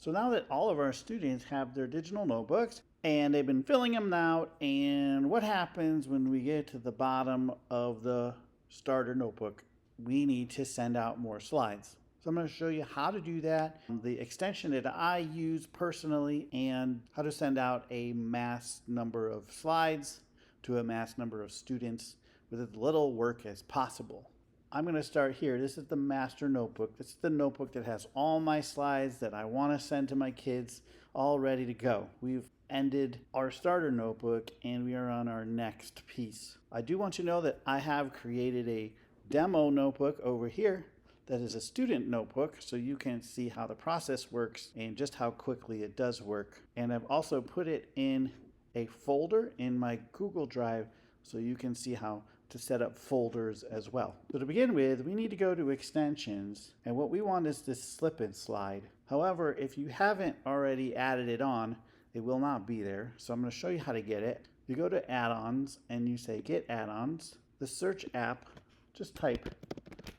So now that all of our students have their digital notebooks and they've been filling them out, and what happens when we get to the bottom of the starter notebook? We need to send out more slides. So I'm going to show you how to do that, the extension that I use personally, and how to send out a mass number of slides to a mass number of students with as little work as possible. I'm going to start here. This is the master notebook. This is the notebook that has all my slides that I want to send to my kids all ready to go. We've ended our starter notebook and we are on our next piece. I do want you to know that I have created a demo notebook over here that is a student notebook, so you can see how the process works and just how quickly it does work. And I've also put it in a folder in my Google Drive so you can see how to set up folders as well. So to begin with, we need to go to extensions, and what we want is this slip and slide. However, if you haven't already added it on, it will not be there. So I'm going to show you how to get it. You go to add-ons and you say get add-ons. The search app, just type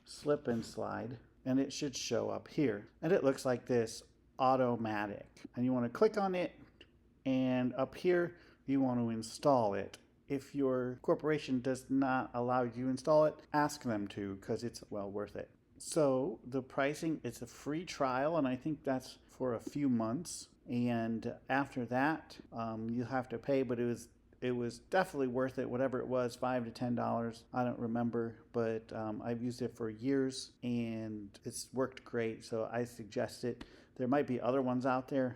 slip and slide and it should show up here. And it looks like this, automatic. And you want to click on it, and up here you want to install it. If your corporation does not allow you to install it, ask them to, because it's well worth it. So the pricing, it's a free trial, and I think that's for a few months. And after that, you have to pay, but it was definitely worth it, whatever it was, $5 to $10. I don't remember, but I've used it for years and it's worked great. So I suggest it. There might be other ones out there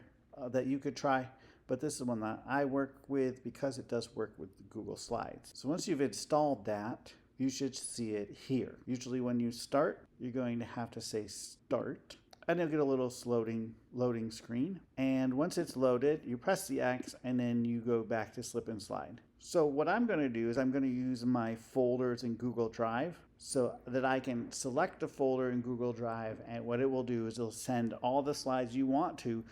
that you could try, but this is one that I work with because it does work with Google Slides. So once you've installed that, you should see it here. Usually when you start, you're going to have to say start, and you'll get a little loading screen. And once it's loaded, you press the X and then you go back to slip and slide. So what I'm going to do is I'm going to use my folders in Google Drive so that I can select a folder in Google Drive, and what it will do is it'll send all the slides you want to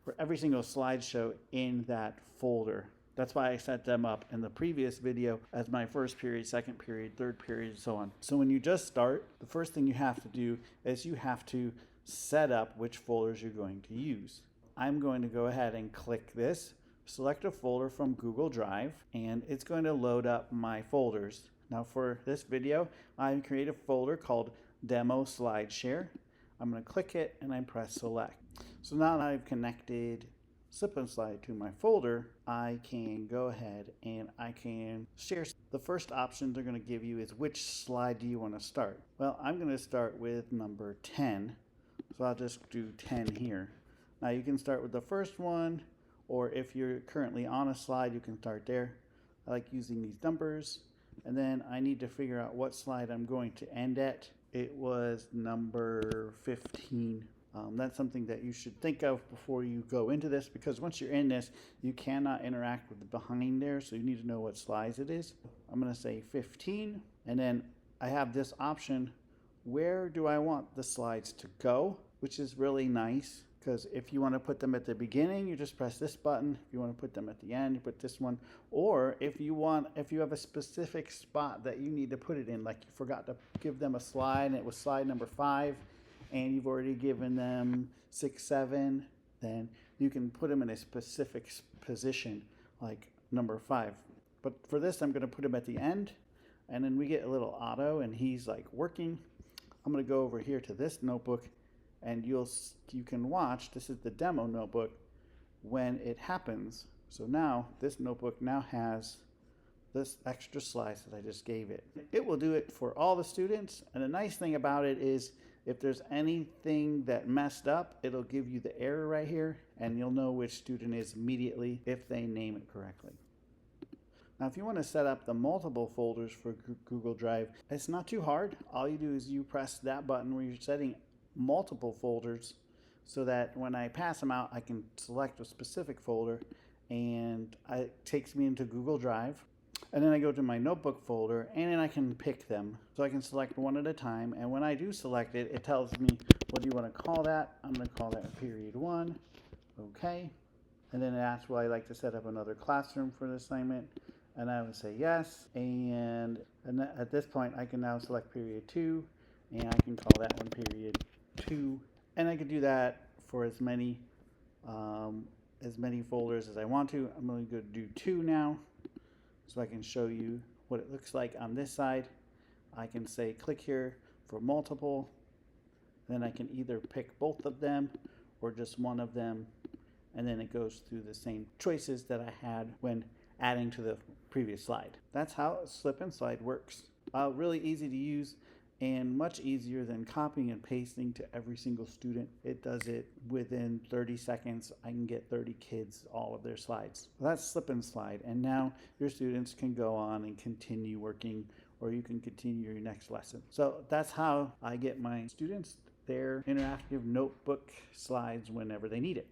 for every single slideshow in that folder. That's why I set them up in the previous video as my first period, second period, third period, and so on. So when you just start, the first thing you have to do is you have to set up which folders you're going to use. I'm going to go ahead and click this, select a folder from Google Drive, and it's going to load up my folders. Now for this video, I create a folder called Demo SlideShare. I'm going to click it and I press select. So now that I've connected slip and slide to my folder, I can go ahead and I can share. The first option they're going to give you is which slide do you want to start? Well, I'm going to start with number 10. So I'll just do 10 here. Now you can start with the first one, or if you're currently on a slide, you can start there. I like using these numbers. And then I need to figure out what slide I'm going to end at. It was number 15. That's something that you should think of before you go into this, because once you're in this, you cannot interact with the behind there, so you need to know what slides it is. I'm going to say 15, and then I have this option, where do I want the slides to go, which is really nice, because if you want to put them at the beginning, you just press this button. If you want to put them at the end, you put this one. Or if you have a specific spot that you need to put it in, like you forgot to give them a slide and it was slide number 5, and you've already given them 6, 7, then you can put them in a specific position, like number 5. But for this, I'm going to put him at the end, and then we get a little auto, and he's like working. I'm going to go over here to this notebook, and you can watch. This is the demo notebook when it happens. So now this notebook now has this extra slides that I just gave it. It will do it for all the students, and the nice thing about it is if there's anything that messed up, it'll give you the error right here, and you'll know which student is immediately if they name it correctly. Now, if you want to set up the multiple folders for Google Drive, it's not too hard. All you do is you press that button where you're setting multiple folders, so that when I pass them out, I can select a specific folder, and it takes me into Google Drive. And then I go to my notebook folder, and then I can pick them. So I can select one at a time, and when I do select it, it tells me, what do you want to call that? I'm going to call that period 1. Okay. And then it asks, will I like to set up another classroom for the assignment? And I would say yes. And at this point, I can now select period 2, and I can call that one period 2. And I could do that for as many as many folders as I want to. I'm only going to do 2 now so I can show you what it looks like on this side. I can say click here for multiple. Then I can either pick both of them or just one of them, and then it goes through the same choices that I had when adding to the previous slide. That's how slip and slide works. Really easy to use and much easier than copying and pasting to every single student. It does it within 30 seconds. I can get 30 kids all of their slides. That's slip and slide, and now your students can go on and continue working, or you can continue your next lesson. So that's how I get my students their interactive notebook slides whenever they need it.